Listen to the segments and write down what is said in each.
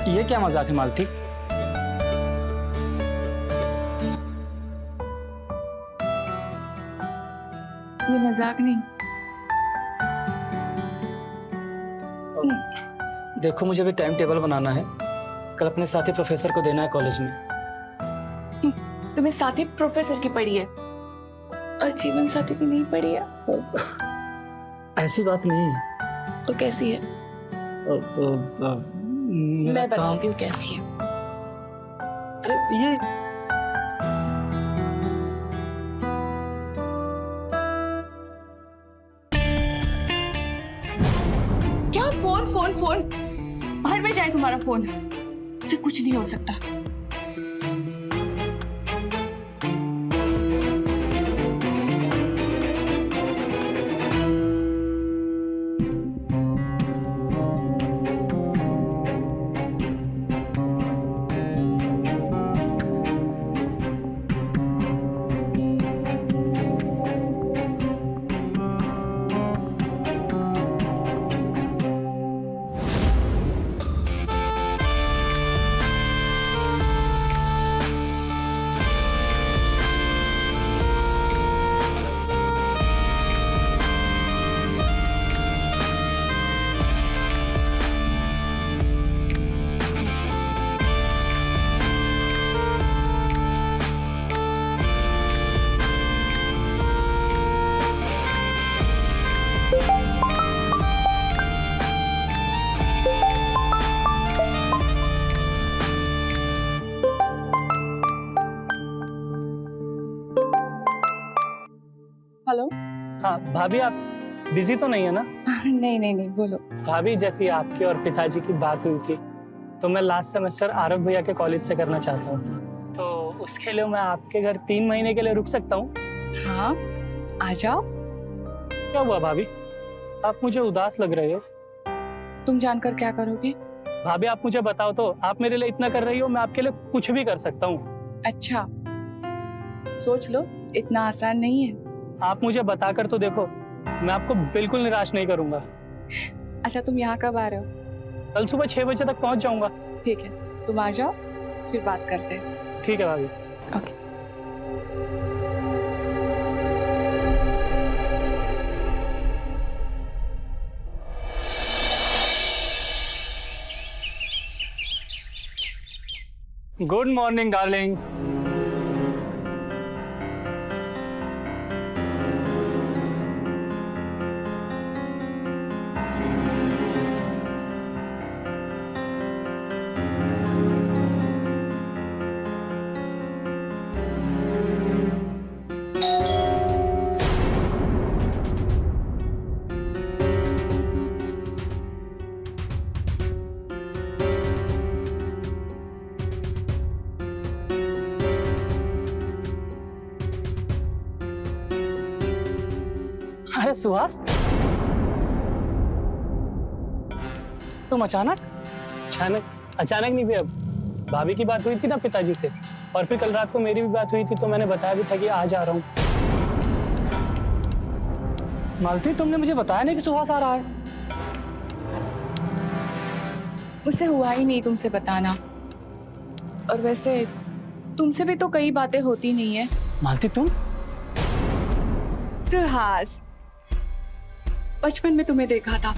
ये क्या मजाक है मालती? ये मजाक नहीं। देखो मुझे भी टाइम टेबल बनाना है, कल अपने साथी प्रोफेसर को देना है कॉलेज में। तुम्हें साथी प्रोफेसर की पड़ी है और जीवन साथी की नहीं पड़ी है। ऐसी बात नहीं है। तो कैसी है? मैं बताती हूँ कैसी है। अरे ये क्या फोन फोन फोन? बाहर में जाए तुम्हारा फोन, मुझे कुछ नहीं हो सकता। हेलो। हाँ भाभी, आप बिजी तो नहीं है ना? नहीं नहीं नहीं, बोलो। भाभी, जैसी आपकी और पिताजी की बात हुई थी तो मैं लास्ट सेमेस्टर आरव भैया के कॉलेज से करना चाहता हूँ, तो उसके लिए मैं आपके घर 3 महीने के लिए रुक सकता हूँ? हाँ, आ जाओ। क्या हुआ भाभी, आप मुझे उदास लग रहे हो? तुम जानकर क्या करोगे? भाभी आप मुझे बताओ तो, आप मेरे लिए इतना कर रही हो, मैं आपके लिए कुछ भी कर सकता हूँ। अच्छा, सोच लो, इतना आसान नहीं है। आप मुझे बताकर तो देखो, मैं आपको बिल्कुल निराश नहीं करूंगा। अच्छा, तुम यहाँ कब आ रहे हो? कल सुबह 6 बजे तक पहुंच जाऊंगा। ठीक है, तुम आ जाओ, फिर बात करते हैं। ठीक है भाभी। ओके। Good morning darling. अरे सुहास, तुम अचानक अचानक नहीं भैया, भाभी की बात हुई थी ना पिताजी से, और फिर कल रात को मेरी भी बात हुई थी तो मैंने बताया भी था कि आज आ रहा हूँ। मालती, तुमने मुझे बताया नहीं कि सुहास आ रहा है। मुझसे हुआ ही नहीं तुमसे बताना, और वैसे तुमसे भी तो कई बातें होती नहीं है। मालती तुम? सुहास, बचपन में तुम्हें देखा था,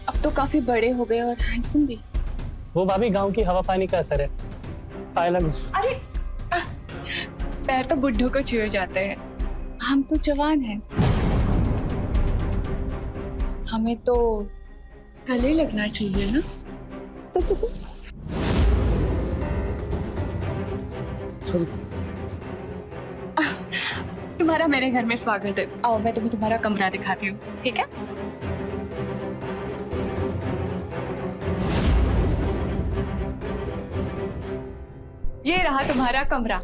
अब तो काफी बड़े हो गए और हैंडसम भी। वो भाभी गांव की हवा पानी का असर है। पायलग। अरे पैर तो बुड्ढों को छू जाते हैं, हम तो जवान हैं। हमें तो गले लगना चाहिए ना। तुम्हारा मेरे घर में स्वागत है। आओ, मैं तुम्हें तुम्हारा कमरा दिखाती हूँ, ठीक है? ये रहा तुम्हारा कमरा।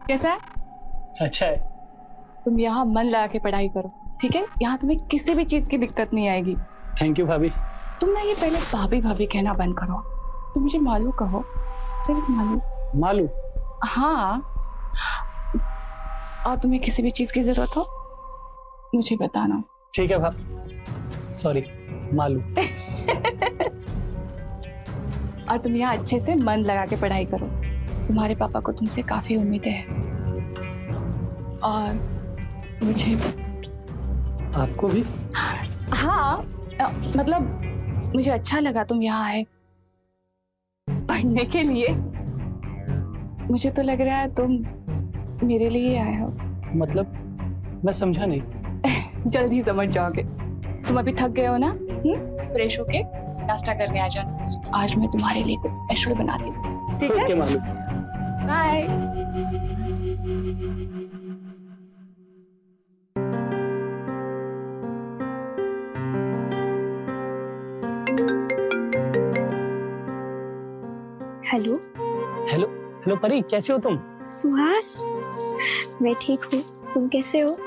कैसा है? अच्छा है। तुम यहाँ मन लगा के पढ़ाई करो, ठीक है? यहाँ तुम्हें किसी भी चीज की दिक्कत नहीं आएगी। थैंक यू भाभी। तुम ना ये पहले भाभी भाभी कहना बंद करो, तुम मुझे मालू कहो, सिर्फ मालू। मालू? हाँ, और तुम्हें किसी भी चीज की जरूरत हो मुझे बताना। ठीक है भाभी, सॉरी, मालू। और तुम यहाँ अच्छे से मन लगा के पढ़ाई करो। तुम्हारे पापा को तुमसे काफी उम्मीदें हैं और मुझे आपको भी? हाँ, मतलब मुझे अच्छा लगा तुम यहाँ आए पढ़ने के लिए। मुझे तो लग रहा है तुम मेरे लिए आए हो। मतलब मैं समझा नहीं। जल्दी समझ जाओगे। तुम अभी थक गए हो ना? फ्रेश होके नाश्ता करने आ जाना। आज मैं तुम्हारे लिए कुछ स्पेशल बनाती हूँ, ठीक है? ओके मालूम। बाय। हेलो हेलो हेलो परी, कैसी हो तुम? सुहास, मैं ठीक हूँ। तुम कैसे हो?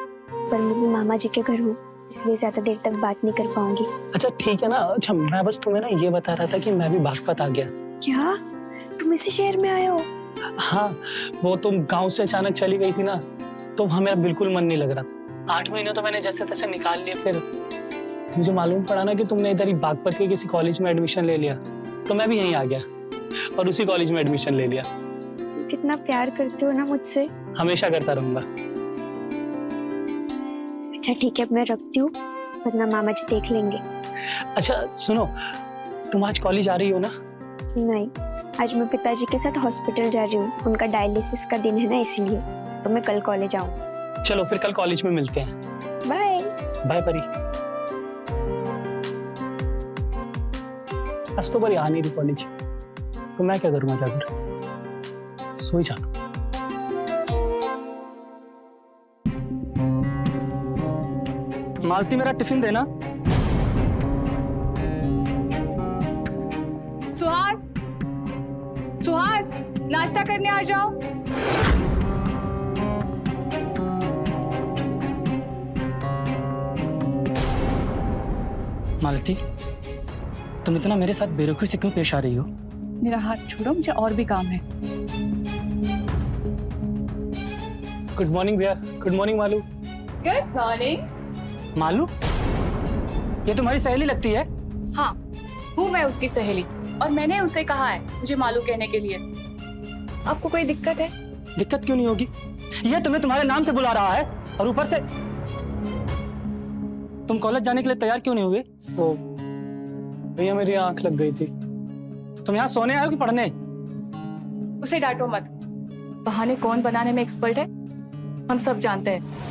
पर मैं भी मामा जी के घर हूँ, इसलिए ज्यादा देर तक बात नहीं कर पाऊंगी। अच्छा ठीक है ना। अच्छा मैं बस तुम्हें ना ये बता रहा था कि मैं भी बागपत आ गया। क्या तुम इसी शहर में आए हो? हाँ, वो तुम गांव से अचानक चली गई थी ना, तो वहाँ मेरा बिल्कुल मन नहीं लग रहा। 8 महीने तो मैंने जैसे तैसे निकाल लिए, फिर मुझे मालूम पड़ा ना कि तुमने इधर ही बागपत के किसी कॉलेज में एडमिशन ले लिया, तो मैं भी यहीं आ गया और उसी कॉलेज में एडमिशन ले लिया। तुम कितना प्यार करते हो ना मुझसे। हमेशा करता रहूंगा। अच्छा ठीक है, अब मैं रखती हूँ, वरना मामा जी देख लेंगे। अच्छा सुनो, तुम आज कॉलेज आ रही हो ना? नहीं, आज मैं पिताजी के साथ हॉस्पिटल जा रही हूँ, उनका डायलिसिस का दिन है ना, इसीलिए। तो मैं कल कॉलेज आऊँ। चलो फिर कल कॉलेज में मिलते हैं। बाय बाय परी। आज तो परी आ नहीं रही कॉलेज, तो मैं क्या करूँगा जाकर? सोई जा। मालती मेरा टिफिन देना। सुहास, सुहास, नाश्ता करने आ जाओ। मालती, तुम इतना मेरे साथ बेरुखी से क्यों पेश आ रही हो? मेरा हाथ छोड़ो, मुझे और भी काम है। गुड मॉर्निंग भैया। Good morning Malu. Good morning. Malu, ये तुम्हारी सहेली लगती है? हाँ, हूँ मैं उसकी सहेली और मैंने उसे कहा है मुझे मालू कहने के लिए। आपको कोई दिक्कत है? दिक्कत क्यों नहीं होगी? ये तुम्हें तुम्हारे नाम से बुला रहा है और ऊपर से तुम कॉलेज जाने के लिए तैयार क्यों नहीं हुए? वो भैया मेरी आंख लग गई थी। तुम यहाँ सोने आए हो कि पढ़ने? उसे डांटो मत। बहाने कौन बनाने में एक्सपर्ट है, हम सब जानते हैं।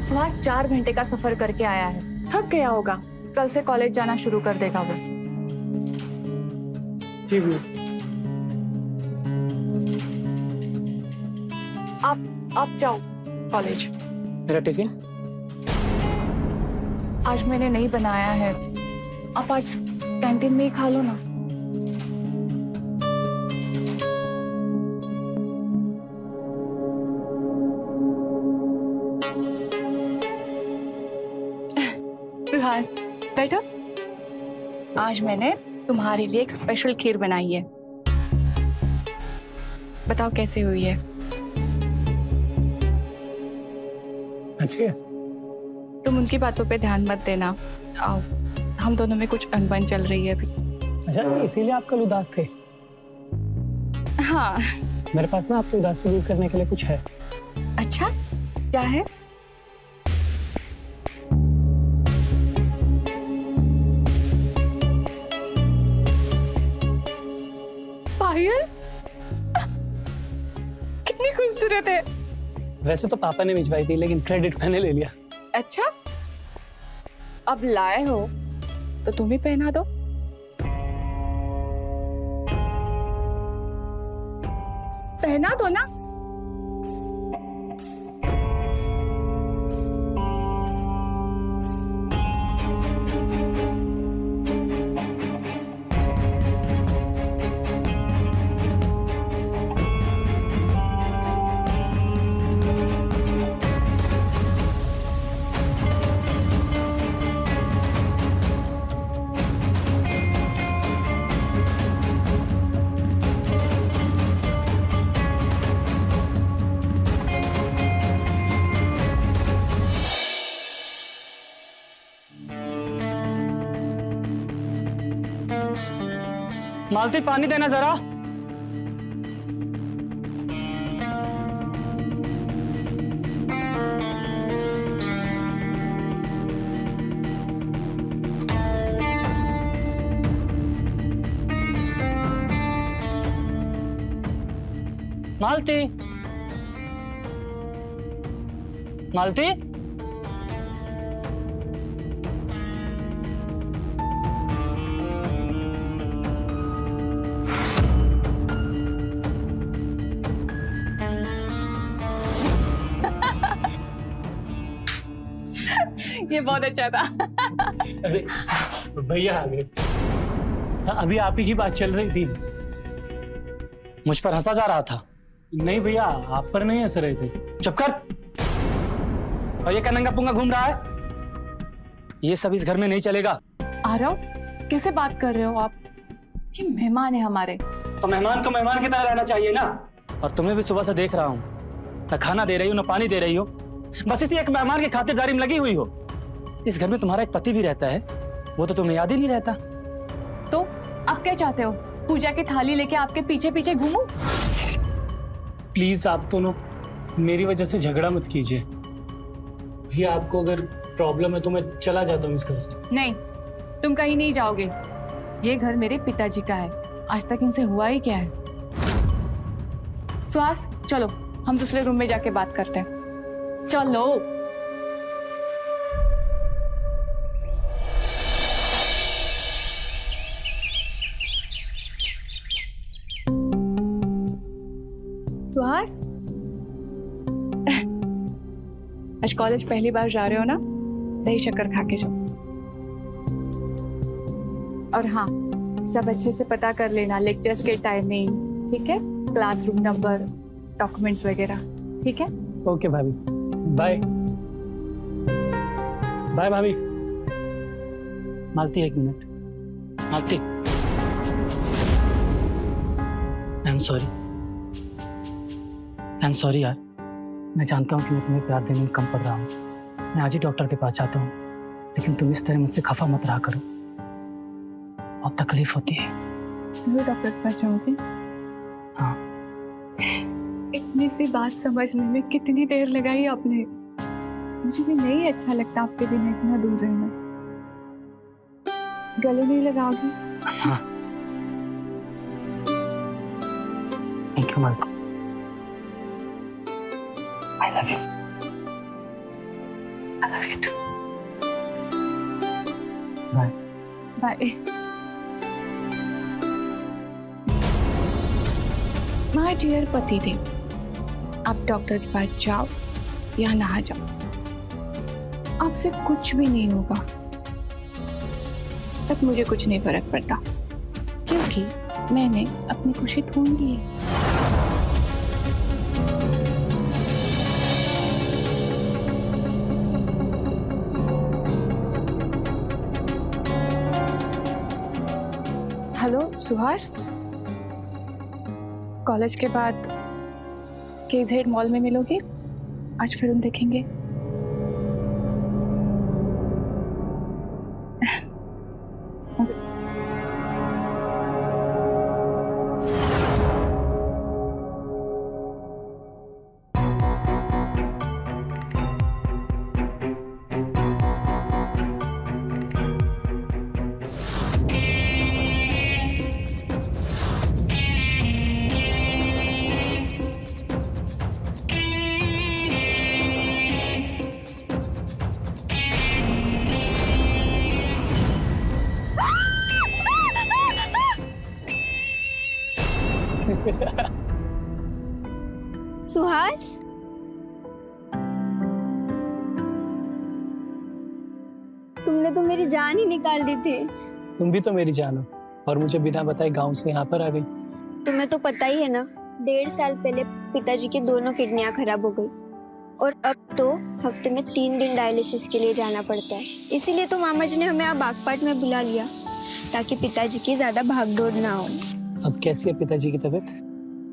सुहास 4 घंटे का सफर करके आया है, थक गया होगा। कल से कॉलेज जाना शुरू कर देगा वो। जी भैया। आप जाओ कॉलेज। मेरा टिफिन? आज मैंने नहीं बनाया है, आप आज कैंटीन में ही खा लो ना। सुहास, बैठो। आज मैंने तुम्हारे लिए एक स्पेशल खीर बनाई है। बताओ कैसे हुई है? अच्छी है। तुम उनकी बातों पे ध्यान मत देना। आओ, हम दोनों में कुछ अनबन चल रही है अभी। अच्छा इसीलिए आप कल उदास थे? हाँ। मेरे पास ना आपकी उदासी दूर करने के लिए कुछ है। अच्छा, क्या है? पायल, कितनी खूबसूरत है। वैसे तो पापा ने भिजवाई थी, लेकिन क्रेडिट मैंने ले लिया। अच्छा, अब लाए हो तो तुम ही पहना दो। पहना दो ना। मालती पानी देना जरा। मालती, मालती, ये बहुत अच्छा था। अरे भैया आ गए। अभी आप ही की बात चल रही थी। मुझ पर हंसा जा रहा था। नहीं भैया, आप पर नहीं हंस रहे थे। चुप कर। और ये क्या नंगा पुंगा घूम रहा है? ये सब इस घर में नहीं चलेगा। आरव, कैसे बात कर रहे हो आप? ये मेहमान है हमारे। तो मेहमान को मेहमान की तरह रहना चाहिए ना। और तुम्हें भी सुबह से देख रहा हूँ, न खाना दे रही हो न पानी दे रही हो, बस इसी एक मेहमान की खातिरदारी में लगी हुई हो। इस घर में तुम्हारा एक पति भी रहता है, वो तो तुम्हें याद ही नहीं रहता। तो आप क्या चाहते हो? पूजा की थाली लेके आपके पीछे पीछे घूमूं? प्लीज आप दोनों मेरी वजह से झगड़ा मत कीजिए। भैया आपको अगर प्रॉब्लम है तो मैं चला जाता हूँ इस घर से। नहीं, तुम कहीं नहीं जाओगे। ये घर मेरे पिताजी का है। आज तक इनसे हुआ ही क्या है? सुहास, चलो हम दूसरे रूम में जाके बात करते हैं। चलो। सुहास, आज कॉलेज पहली बार जा रहे हो ना? दही शक्कर खा के जाओ। और हाँ, सब अच्छे से पता कर लेना, लेक्चर्स के टाइमिंग, ठीक है? क्लासरूम नंबर, डॉक्यूमेंट्स वगैरह, ठीक है? ओके भाभी, बाय बाय भाभी। Malati, 1 minute. Malati, I am sorry यार। मैं जानता हूँ कि मैं तुम्हें प्यार देने में कम पड़ रहा हूँ। मैं आज ही डॉक्टर के पास जाता हूँ, लेकिन तुम इस तरह मुझसे खफा मत रहा करो। बहुत तकलीफ होती है। जरूर डॉक्टर के पास जाओगे? हाँ। इतनी सी बात समझने में कितनी देर लगाई आपने? मुझे भी नहीं अच्छा लगता आपके बिना इतना दूर रहना। गले नहीं लगाओगी? हाँ। Thank you Malati. I love you. I love you too. Bye. Bye. My dear पतिदेव, आप डॉक्टर के पास जाओ या ना जाओ, आपसे कुछ भी नहीं होगा। तब मुझे कुछ नहीं फर्क पड़ता, क्योंकि मैंने अपनी खुशी ढूंढ ली है। हेलो सुहास, कॉलेज के बाद केज़ेड मॉल में मिलोगे? आज फिल्म देखेंगे। सुहास, तुमने तो मेरी जान ही निकाल दी थी। तुम भी तो मेरी जान हो, और मुझे बिना बताए गांव से यहाँ पर आ गई। तुम्हें तो पता ही है ना, 1.5 साल पहले पिताजी की दोनों किडनियां खराब हो गई और अब तो हफ्ते में 3 दिन डायलिसिस के लिए जाना पड़ता है। इसीलिए तो मामा जी ने हमें आप बागपाट में बुला लिया, ताकि पिताजी की ज्यादा भागदौड़ ना हो। अब कैसी है पिताजी की तबीयत?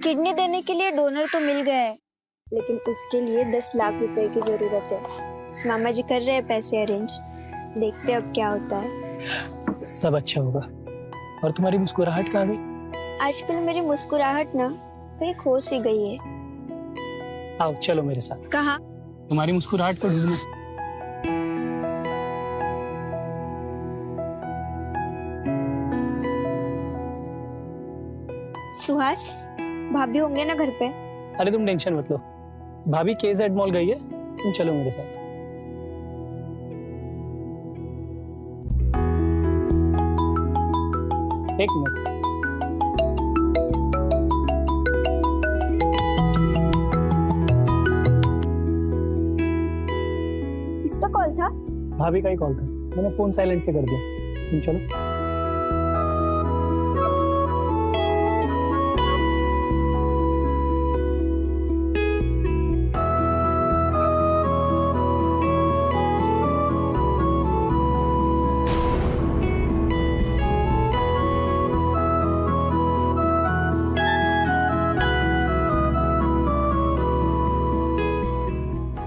किडनी देने के लिए डोनर तो मिल गया है, लेकिन उसके लिए 10 लाख रुपए की जरूरत है। मामा जी कर रहे हैं पैसे अरेंज, देखते अब क्या होता है। सब अच्छा होगा। और तुम्हारी मुस्कुराहट कहाँ गई? आजकल मेरी मुस्कुराहट ना कहीं खो सी गई है। आओ चलो मेरे साथ, कहाँ? तुम्हारी मुस्कुराहट को ढूंढने। सुहास, भाभी होंगे ना घर पे? अरे तुम टेंशन मत लो, भाभी KZ मॉल गई है, तुम चलो मेरे साथ। एक मिनट। किसका कॉल था? भाभी का ही कॉल था, मैंने फोन साइलेंट पे कर दिया। तुम चलो।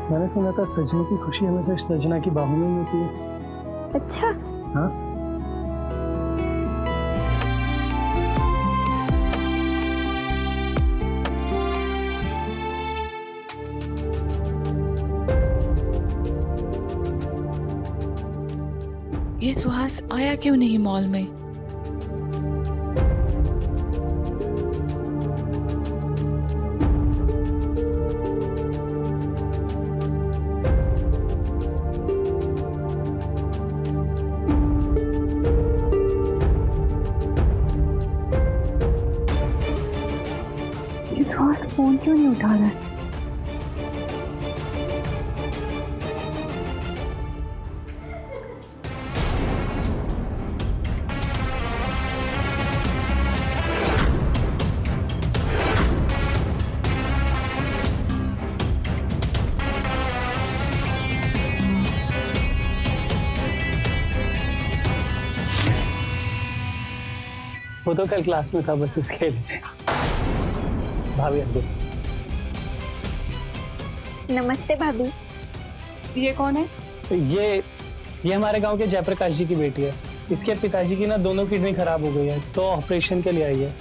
मैंने सुना था सजने की खुशी हमेशा सजना की बाहों में होती है। अच्छा। हाँ। ये सुहास आया क्यों नहीं मॉल में? सुहास फोन क्यों नहीं उठा रहा है? वो तो कल क्लास में था, बस इसके लिए। भाभी आ गई। नमस्ते भाभी। ये कौन है? ये हमारे गांव के जयप्रकाश जी की बेटी है। इसके पिताजी की ना दोनों किडनी खराब हो गई है, तो ऑपरेशन के लिए आई है।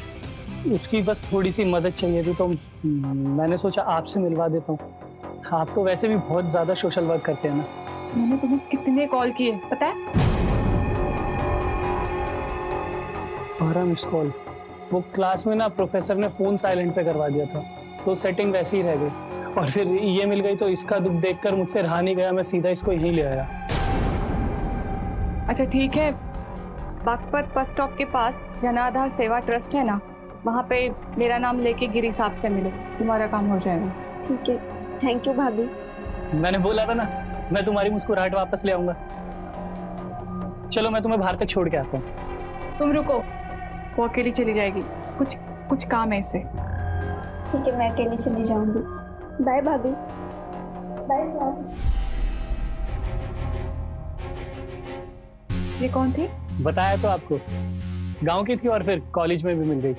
उसकी बस थोड़ी सी मदद चाहिए थी, तो मैंने सोचा आपसे मिलवा देता हूँ। आप तो वैसे भी बहुत ज्यादा सोशल वर्क करते हैं ना। मैंने तुम्हें कितने कॉल किए पता है? 12 मिस कॉल। वो क्लास में ना प्रोफेसर ने फोन साइलेंट पे करवा दिया था, तो सेटिंग वैसी ही रह गई। और फिर ये मिल गई, तो इसका दुख देखकर मुझसे रहा नहीं गया, मैं सीधा इसको यहीं ले आया। अच्छा ठीक है, बागपत बस स्टॉप के पास जनाधार सेवा ट्रस्ट है ना, वहाँ पे मेरा नाम लेके गिरी साहब से मिलो, तुम्हारा काम हो जाएगा। ठीक है, थैंक यू भाभी। मैंने बोला था ना, मैं तुम्हारी मुस्कुराहट वापस ले आऊंगा। चलो मैं तुम्हें बाहर तक छोड़ के आता हूँ। तुम रुको, वो अकेली चली जाएगी, कुछ काम है इससे। ठीक है, मैं अकेली चली जाऊंगी। बाय भाभी। बाय सुहास। ये कौन थी? बताया तो आपको, गांव की थी और फिर कॉलेज में भी मिल गई।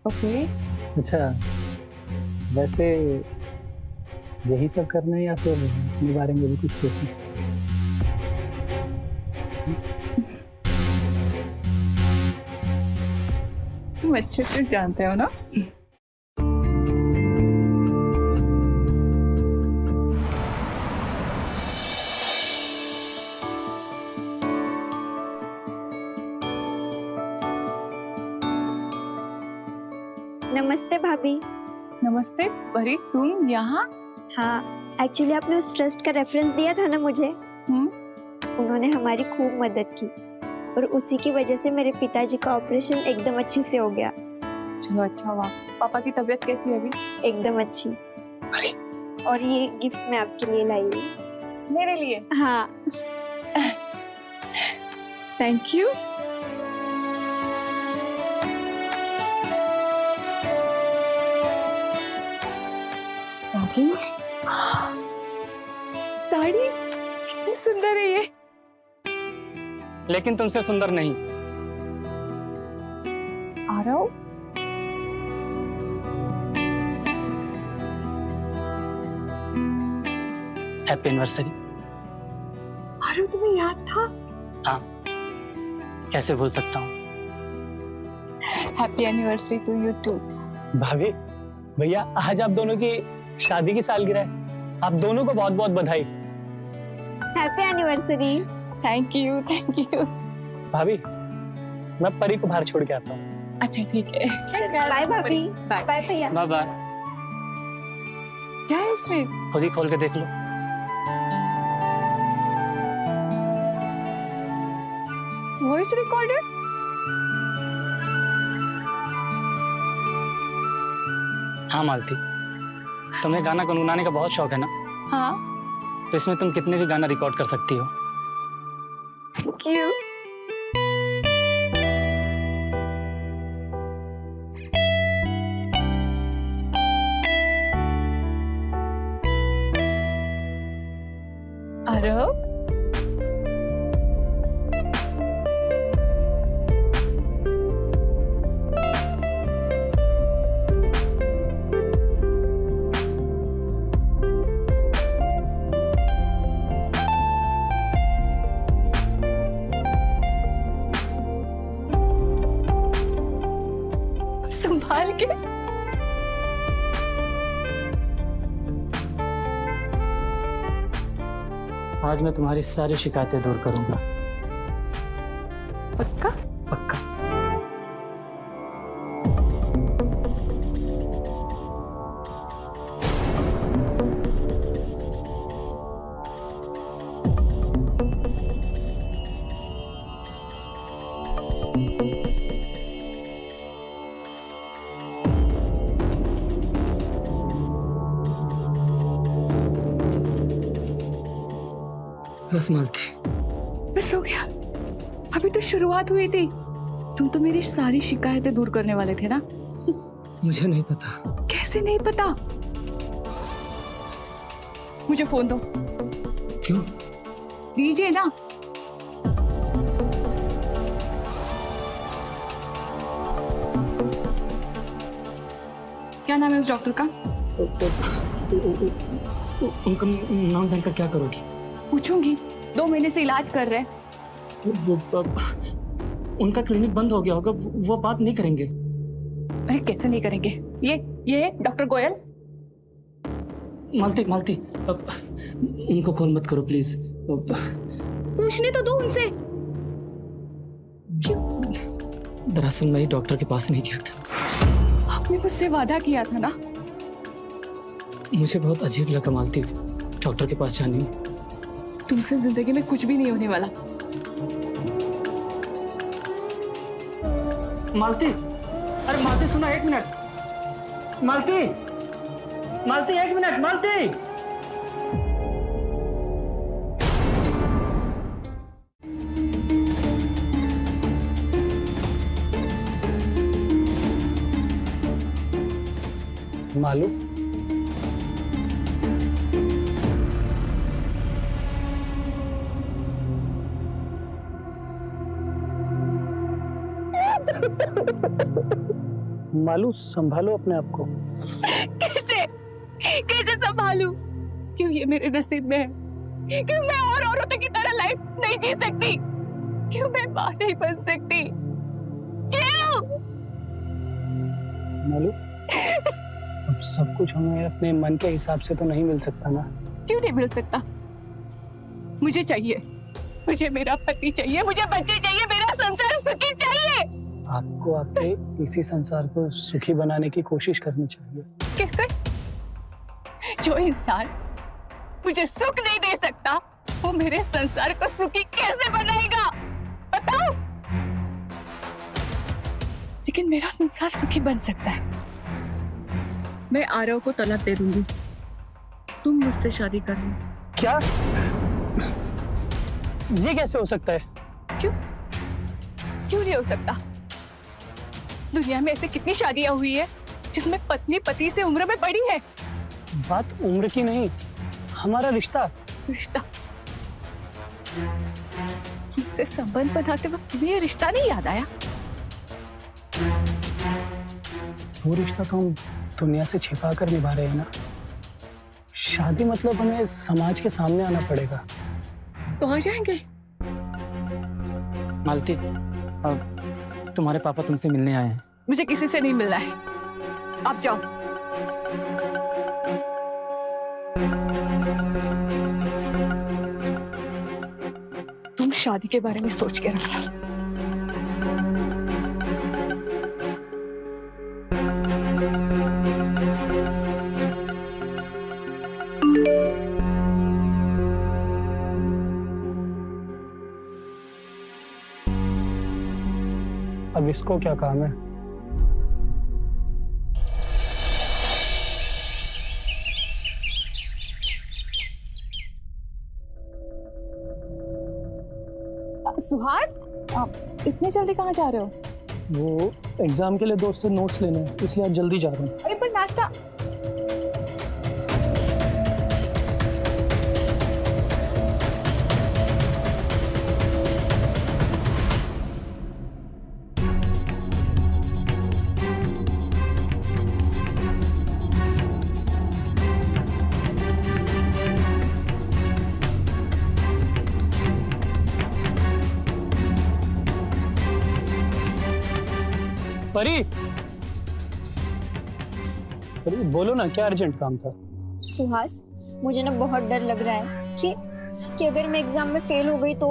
ओके। अच्छा, वैसे यही सब करना है या फिर अपने बारे में भी कुछ सोचना? तुम अच्छे से जानते हो ना। नमस्ते भाभी। नमस्ते परी, तुम यहाँ? हाँ, एक्चुअली आपने उस ट्रस्ट का रेफरेंस दिया था ना मुझे। उन्होंने हमारी खूब मदद की और उसी की वजह से मेरे पिताजी का ऑपरेशन एकदम अच्छे से हो गया। चलो अच्छा हुआ। पापा की तबीयत कैसी है अभी? एकदम अच्छी। और ये गिफ्ट मैं आपके लिए लाई हूँ। मेरे लिए? हाँ। Thank you. साड़ी कितनी सुंदर है ये। लेकिन तुमसे सुंदर नहीं। आ रहा हूँ। Happy anniversary. अरे तुम्हें याद था? हाँ, कैसे भूल सकता हूँ। Happy anniversary to you too. भाभी, भैया आज आप दोनों की शादी की सालगिरह है। आप दोनों को बहुत बहुत बधाई। Happy anniversary. Thank you thank you. भाभी, मैं परी को बाहर छोड़ के आता हूँ। अच्छा ठीक है। बाय भाभी। बाय। बाय भैया। Bye bye. क्या है इसमें? खुद ही खोल के देख लो। Voice recorder? हाँ मालती, तुम्हें गाना गुनगुनाने का बहुत शौक है ना, हाँ। तो इसमें तुम कितने भी गाना रिकॉर्ड कर सकती हो। क्यों? आरव, संभाल के। आज मैं तुम्हारी सारी शिकायतें दूर करूंगा। पक्का? पक्का। बस मालती, बस हो गया। अभी तो शुरुआत हुई थी। तुम तो मेरी सारी शिकायतें दूर करने वाले थे ना। मुझे नहीं पता। कैसे नहीं पता? मुझे फोन दो। क्यों? दीजिए ना। क्या नाम है उस डॉक्टर का? उनका नाम जानकर क्या करोगी? पूछूंगी। 2 महीने से इलाज कर रहे हैं। उनका क्लिनिक बंद हो गया होगा, वो बात नहीं करेंगे। अरे कैसे नहीं करेंगे? ये डॉक्टर गोयल। मालती मालती, अब उनको कॉल मत करो प्लीज। पूछने तो दो उनसे। दरअसल मैं डॉक्टर के पास नहीं गया था। आपने मुझसे वादा किया था ना। मुझे बहुत अजीब लगा मालती डॉक्टर के पास जाने में। तुमसे जिंदगी में कुछ भी नहीं होने वाला। मालती, अरे मालती सुना, 1 मिनट। मालती, मालती 1 मिनट, मालती। मालू, मालू संभालो अपने आप को। कैसे कैसे संभालूं? क्यों ये मेरे नसीब में है? क्यों मैं और औरतों की तरह लाइफ नहीं जी सकती? क्यों मैं मां नहीं बन सकती? क्यों? मालू, अब सब कुछ हमें अपने मन के हिसाब से तो नहीं मिल सकता ना। क्यों नहीं मिल सकता? मुझे चाहिए, मुझे मेरा पति चाहिए, मुझे बच्चे चाहिए, मेरा संसार सुखी चाहिए। आपको अपने इसी संसार को सुखी बनाने की कोशिश करनी चाहिए। कैसे? जो इंसान मुझे सुख नहीं दे सकता, वो मेरे संसार को सुखी कैसे बनाएगा? बताओ। लेकिन मेरा संसार सुखी बन सकता है। मैं आरव को तलाक दे दूंगी। तुम मुझसे शादी कर लो। क्या? ये कैसे हो सकता है? क्यों? क्यों नहीं हो सकता? दुनिया में ऐसी कितनी शादियां हुई है जिसमें पत्नी पति से उम्र में बड़ी है। बात उम्र की नहीं, हमारा रिश्ता। रिश्ता? मुझसे संबंध बनाते वक्त तुम्हें ये रिश्ता नहीं याद आया? वो रिश्ता तो हम दुनिया से छिपा कर निभा रहे हैं ना। शादी मतलब हमें समाज के सामने आना पड़ेगा। तो आ जाएंगे। मालती, अब तुम्हारे पापा तुमसे मिलने आए हैं। मुझे किसी से नहीं मिलना है, आप जाओ। तुम शादी के बारे में सोच के रखना। अब इसको क्या काम है? सुहास, आप इतने जल्दी कहाँ जा रहे हो? वो एग्जाम के लिए दोस्त से नोट्स लेने हैं, इसलिए आज जल्दी जा रहा हूँ। अरे पर नाश्ता। परी, परी बोलो ना, क्या अर्जेंट काम था? सुहास, मुझे ना बहुत डर लग रहा है कि अगर मैं एग्जाम में फेल हो गई तो।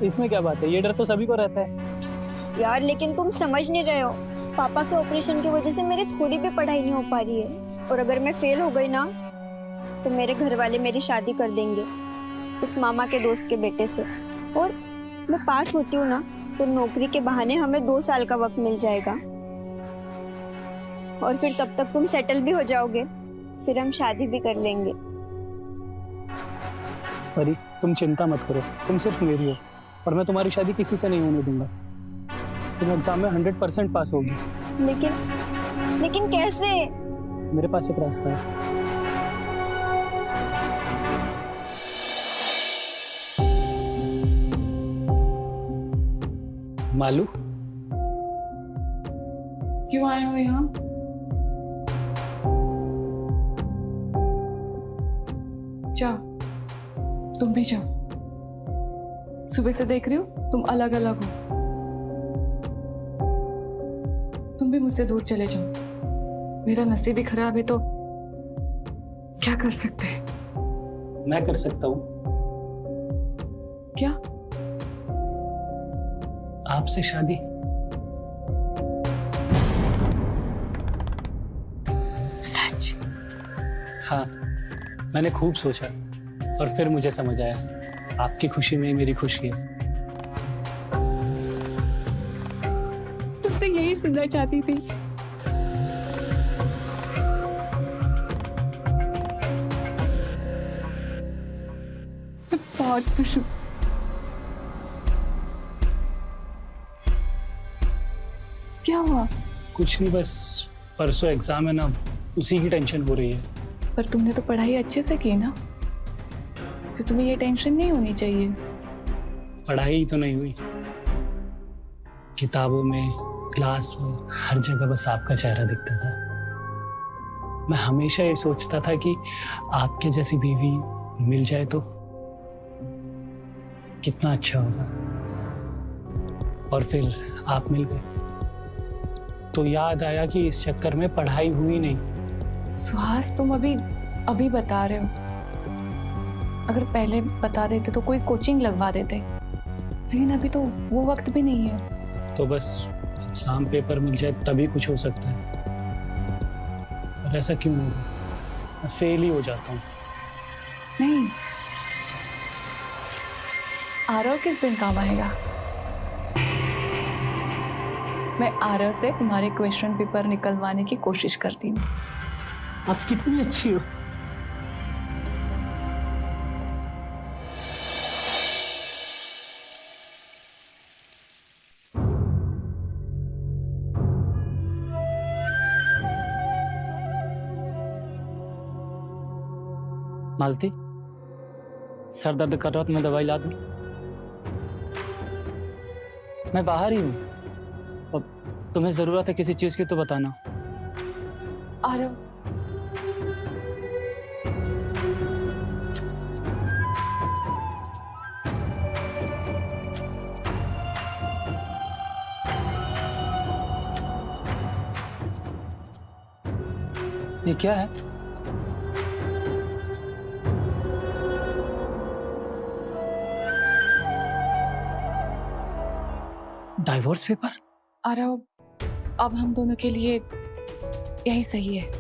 इसमें क्या बात है, ये डर तो सभी को रहता है। यार लेकिन तुम समझ नहीं रहे हो, पापा के ऑपरेशन की वजह से मेरी थोड़ी भी पढ़ाई नहीं हो पा रही है। और अगर मैं फेल हो गई ना तो मेरे घर वाले मेरी शादी कर देंगे उस मामा के दोस्त के बेटे से। और मैं पास होती हूँ ना तो नौकरी के बहाने हमें 2 साल का वक्त मिल जाएगा, और फिर तब तक तुम सेटल भी हो जाओगे, फिर हम शादी भी कर लेंगे। परी, तुम चिंता मत करो, तुम सिर्फ मेरी हो और मैं तुम्हारी शादी किसी से नहीं होने दूंगा। तुम एग्जाम में 100% पास होगी। लेकिन कैसे? मेरे पास एक रास्ता है। मालू, क्यों आए हो यहाँ? जाओ, तुम भी जाओ। सुबह से देख रही हूँ तुम अलग अलग हो। तुम भी मुझसे दूर चले जाओ। मेरा नसीब ही खराब है तो क्या कर सकते हैं? मैं कर सकता हूँ। क्या? आपसे शादी। सच? हाँ, मैंने खूब सोचा और फिर मुझे समझ आया, आपकी खुशी में ही मेरी खुशी है। तुमसे यही सुनना चाहती थी। मैं बहुत खुश हूँ। क्या हुआ? कुछ नहीं, बस परसों एग्जाम है ना, उसी की टेंशन हो रही है। पर तुमने तो पढ़ाई अच्छे से की ना, फिर तुम्हें ये टेंशन नहीं होनी चाहिए। पढ़ाई तो नहीं हुई, किताबों में, क्लास में, हर जगह बस आपका चेहरा दिखता था। मैं हमेशा ये सोचता था कि आपके जैसी बीवी मिल जाए तो कितना अच्छा होगा, और फिर आप मिल गए तो याद आया कि इस चक्कर में पढ़ाई हुई नहीं। सुहास, तुम अभी बता रहे हो, अगर पहले बता देते तो कोई कोचिंग लगवा देते, लेकिन अभी तो वो वक्त भी नहीं है। तो बस एग्जाम पेपर मिल जाए तभी कुछ हो सकता है, और ऐसा क्यों होगा? मैं फेल ही हो जाता हूँ। नहीं, आरव किस दिन काम आएगा? मैं आरव से तुम्हारे क्वेश्चन पेपर निकलवाने की कोशिश करती हूँ। आप कितनी अच्छी हो। मालती, सर दर्द कर रहा हो तो मैं दवाई ला दूं? मैं बाहर ही हूँ, और तुम्हें जरूरत है किसी चीज की तो बताना। आरव, ये क्या है? Divorce paper? आरव, अब हम दोनों के लिए यही सही है।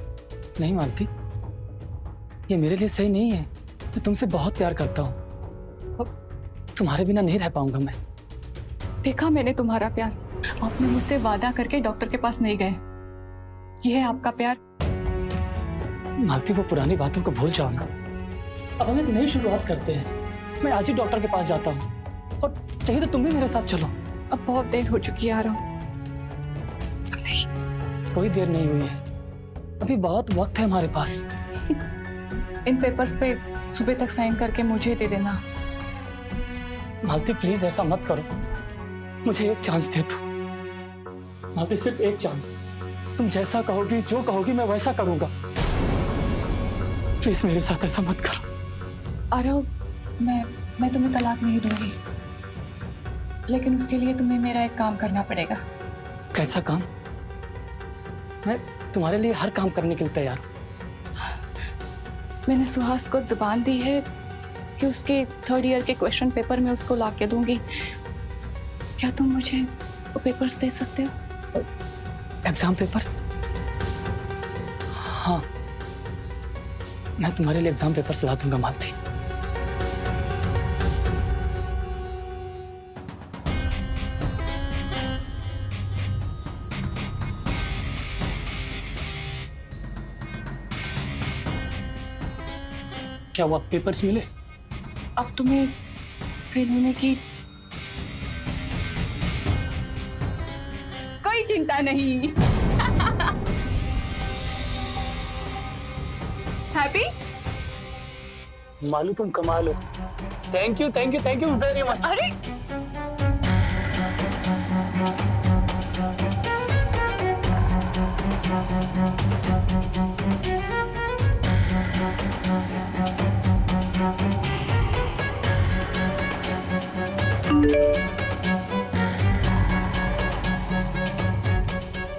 नहीं मालती, ये मेरे लिए सही नहीं है। मैं तुमसे बहुत प्यार करता हूँ। अब तुम्हारे बिना नहीं रह पाऊंगा मैं। देखा मैंने तुम्हारा प्यार। आपने मुझसे वादा करके डॉक्टर के पास नहीं गए। ये है आपका प्यार। मालती, वो पुरानी बातों को भूल जाओ ना। अब हम एक नई शुरुआत करते हैं। मैं आज ही डॉक्टर के पास जाता हूँ और चाहिए तो तुम भी मेरे साथ चलो। अब बहुत देर हो चुकी है आरव। नहीं, कोई देर नहीं हुई है, अभी बहुत वक्त है हमारे पास। इन पेपर्स पे सुबह तक साइन करके मुझे दे देना। मालती प्लीज ऐसा मत करो, मुझे एक चांस दे दो। मालती सिर्फ एक चांस। तुम जैसा कहोगी, जो कहोगी मैं वैसा करूंगा। प्लीज मेरे साथ ऐसा मत करो। आरव, मैं तुम्हें तलाक नहीं दूंगी, लेकिन उसके लिए तुम्हें मेरा एक काम करना पड़ेगा। कैसा काम? मैं तुम्हारे लिए हर काम करने के लिए तैयार हूं। मैंने सुहास को जुबान दी है कि उसके 3rd ईयर के क्वेश्चन पेपर में उसको ला के दूंगी। क्या तुम मुझे वो पेपर्स दे सकते हो? Exam papers? हाँ, मैं तुम्हारे लिए एग्जाम पेपर्स ला दूंगा मालती। क्या वो पेपर्स मिले? अब तुम्हें फेल होने की कोई चिंता नहीं। हैप्पी? मालू तुम कमाल हो। Thank you thank you thank you very much. अरे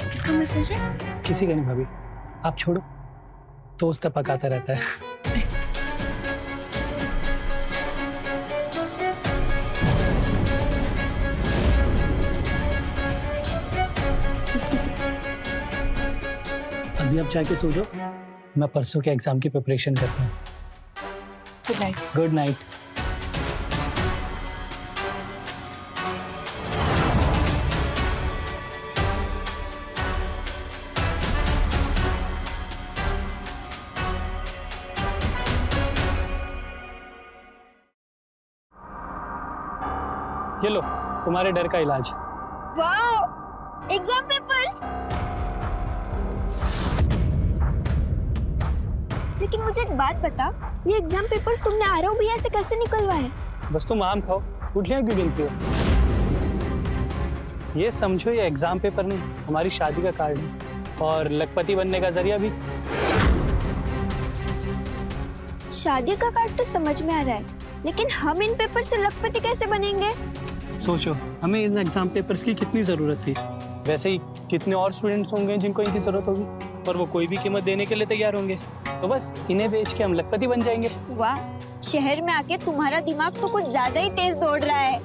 किसका मैसेज है? किसी का नहीं भाभी, आप छोड़ो। दोस्त पकाता रहता है। अभी आप जाके सो जाओ, मैं परसों के एग्जाम की प्रिपरेशन करता हूँ। Good night. Good night. ये लो तुम्हारे डर का इलाज। Wow, exam papers. लेकिन मुझे एक बात बता, ये एग्जाम पेपर्स तुमने आरव भैया से कैसे निकलवाए? बस तुम आम खाओ, गुठलियां क्यों गिनती हो? ये समझो ये एग्जाम पेपर नहीं, हमारी शादी का कार्ड है और लखपति बनने का जरिया भी। शादी का कार्ड तो समझ में आ रहा है, लेकिन हम इन पेपर से लखपति कैसे बनेंगे? सोचो हमें इन एग्जाम पेपर्स की कितनी जरूरत थी। वैसे ही कितने और स्टूडेंट्स होंगे जिनको इनकी जरूरत होगी, पर वो कोई भी कीमत देने के लिए तैयार होंगे। तो बस इन्हें बेच के हम लखपति बन जाएंगे। वाह, शहर में आके तुम्हारा दिमाग तो कुछ ज्यादा ही तेज दौड़ रहा है।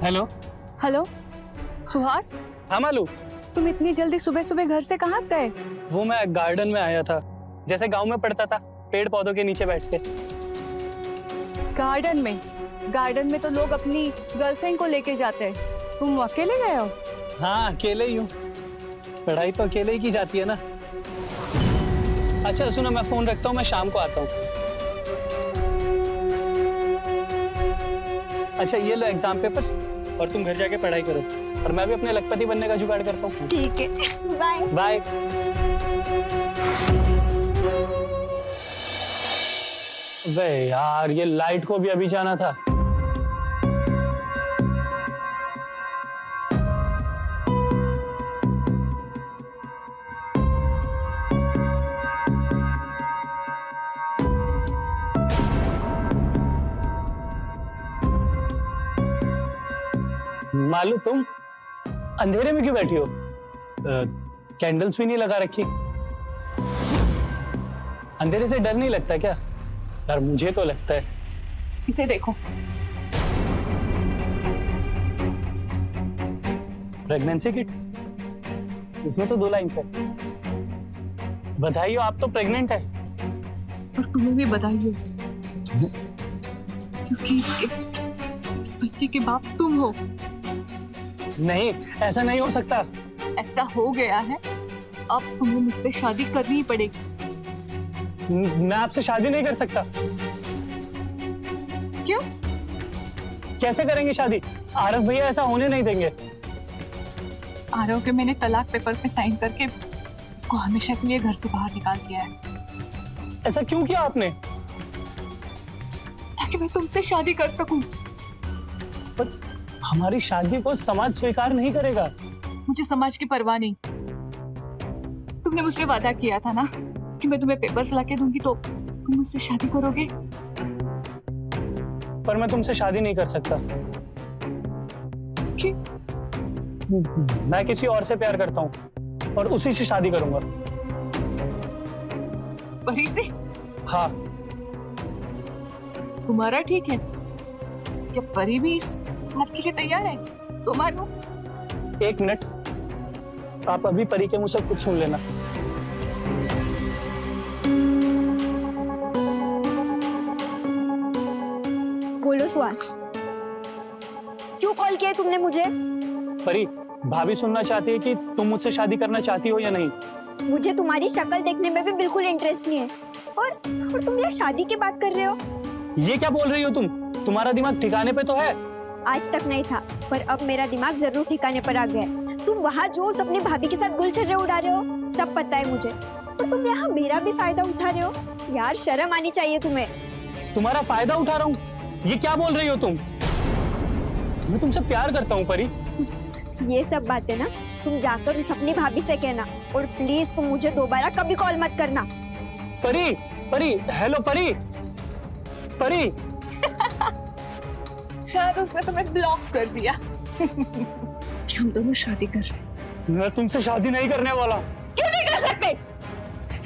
हेलो। हेलो सुहास, हाँ मालू, तुम इतनी जल्दी सुबह सुबह घर से कहाँ गए? वो मैं गार्डन में आया था, जैसे गांव में पढ़ता था, पेड़ पौधों के नीचे बैठ के। गार्डन में? गार्डन में तो लोग अपनी गर्लफ्रेंड को लेके जाते हैं, तुम अकेले गए हो? हाँ अकेले ही हूँ, पढ़ाई तो अकेले ही की जाती है ना। अच्छा सुनो, मैं फोन रखता हूँ, मैं शाम को आता हूँ। अच्छा ये लो एग्जाम पेपर्स, और तुम घर जाके पढ़ाई करो, और मैं भी अपने लखपति बनने का जुगाड़ करता हूँ। ठीक है, बाय बाय। वे यार, ये लाइट को भी अभी जाना था। मालू तुम अंधेरे में क्यों बैठी हो? कैंडल्स भी नहीं लगा रखी। अंधेरे से डर नहीं लगता क्या? यार मुझे तो लगता है। इसे देखो। प्रेगनेंसी किट, इसमें तो 2 लाइन है। बधाई हो, आप तो प्रेग्नेंट है। और तुम्हें भी बधाई हो, क्योंकि इस बच्चे के बाप तुम हो। नहीं, ऐसा नहीं हो सकता। ऐसा हो गया है, अब तुम्हें मुझसे शादी करनी ही पड़ेगी। मैं आपसे शादी नहीं कर सकता। क्यों? कैसे करेंगे शादी? आरव भैया ऐसा होने नहीं देंगे। आरव के मैंने तलाक पेपर पे साइन करके उसको हमेशा के लिए घर से बाहर निकाल दिया है, ऐसा क्यों किया आपने? ताकि मैं तुमसे शादी कर सकूं। पर हमारी शादी को समाज स्वीकार नहीं करेगा। मुझे समाज की परवाह नहीं। तुमने मुझसे वादा किया था ना कि मैं तुम्हें पेपर्स लाके दूंगी तो तुम मुझसे शादी करोगे। पर मैं तुमसे शादी नहीं कर सकता। क्यों? मैं किसी और से प्यार करता हूँ और उसी से शादी करूंगा। परी से? हाँ। तुम्हारा ठीक है? क्या परी भी इस बात के लिए तैयार है? तो मानो। 1 मिनट, आप अभी परी के मुंह से कुछ सुन लेना। बोलो सुहास, क्यों कॉल किया है तुमने मुझे? परी, भाभी सुनना चाहती है कि तुम मुझसे शादी करना चाहती हो या नहीं। मुझे तुम्हारी शक्ल देखने में भी बिल्कुल इंटरेस्ट नहीं है। और तुम यहाँ शादी की बात कर रहे हो? ये क्या बोल रही हो तुम? तुम्हारा दिमाग ठिकाने पे तो है? आज तक नहीं था, पर अब मेरा दिमाग जरूर ठिकाने पर आ गया है। तुम वहाँ जोश अपनी भाभी के साथ गुलछर्रे उड़ा रहे हो, सब पता है मुझे। और तुम यहाँ मेरा भी फायदा उठा रहे हो। यार शर्म आनी चाहिए तुम्हें। तुम्हारा फायदा उठा रहा हूँ? ये क्या बोल रही हो तुम? मैं तुमसे प्यार करता हूँ परी। ये सब बातें ना तुम जाकर उस अपनी भाभी से कहना, और प्लीज तुम मुझे दोबारा कभी कॉल मत करना। परी, परी, हेलो परी, परी। शायद उसने तुम्हें ब्लॉक कर दिया। कि हम दोनों शादी कर रहे हैं। मैं तुमसे शादी नहीं करने वाला। क्यों नहीं कर सकते?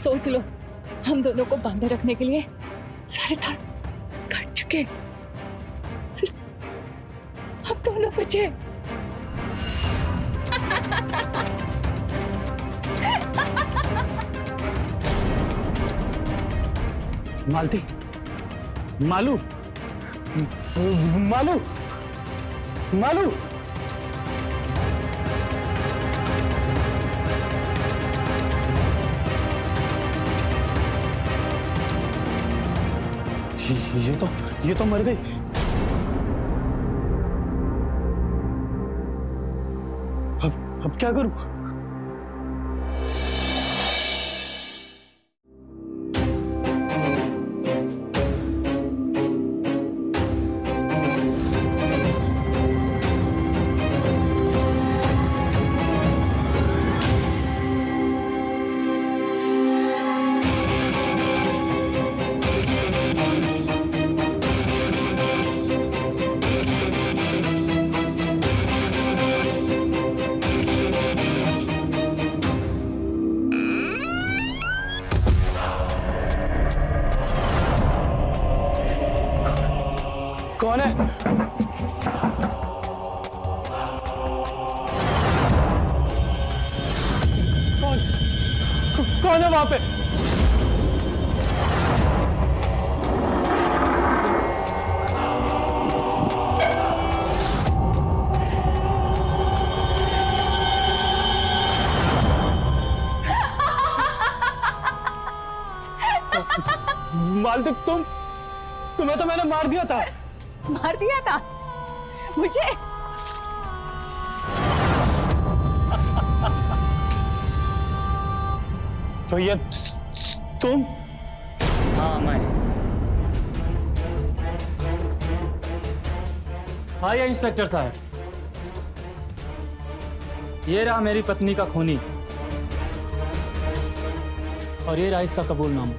सोच लो, हम दोनों को बांधे रखने के लिए सारे तार कट चुके, सिर्फ हम दोनों बचे। मालती, मालू, मालू, मालू। ये तो मर गई। अब क्या करूं? कौन है? कौन है वहां पे? मालती, तुम्हें तो मैंने मार दिया था। मार दिया था मुझे? तो ये तुम? हाँ मैं। आइए इंस्पेक्टर साहब, ये रहा मेरी पत्नी का खूनी और ये रहा इसका कबूलनामा।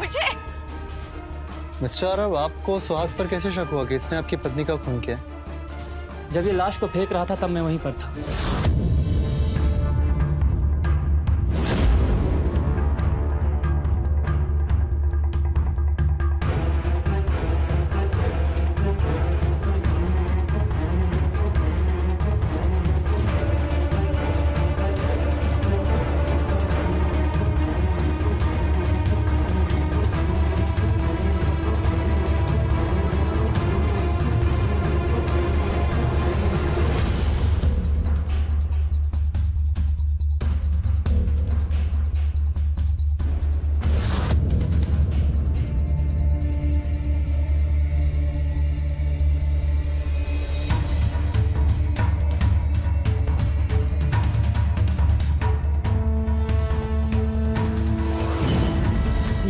मुझे। मिस्टर आरव, आपको सुहास पर कैसे शक हुआ कि इसने आपकी पत्नी का खून किया? जब ये लाश को फेंक रहा था तब मैं वहीं पर था।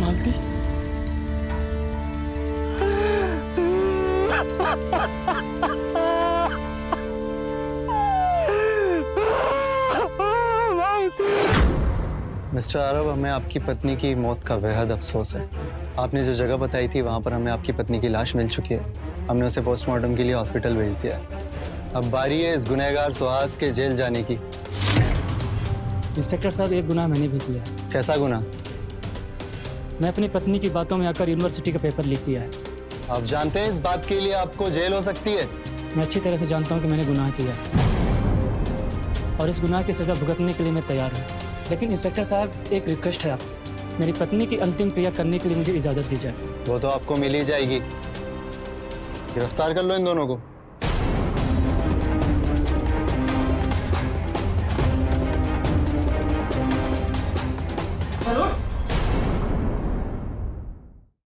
मालती, मिस्टर आरव, हमें आपकी पत्नी की मौत का बेहद अफसोस है। आपने जो जगह बताई थी वहां पर हमें आपकी पत्नी की लाश मिल चुकी है। हमने उसे पोस्टमार्टम के लिए हॉस्पिटल भेज दिया है। अब बारी है इस गुनहगार सुहास के जेल जाने की। इंस्पेक्टर साहब, एक गुनाह मैंने भी किया है। कैसा गुनाह? मैं अपनी पत्नी की बातों में आकर यूनिवर्सिटी का पेपर लीक किया है। आप जानते हैं इस बात के लिए आपको जेल हो सकती है। मैं अच्छी तरह से जानता हूँ कि मैंने गुनाह किया है और इस गुनाह की सजा भुगतने के लिए मैं तैयार हूँ। लेकिन इंस्पेक्टर साहब, एक रिक्वेस्ट है आपसे, मेरी पत्नी की अंतिम क्रिया करने के लिए मुझे इजाज़त दी जाए। वो तो आपको मिल ही जाएगी। गिरफ्तार कर लो इन दोनों को।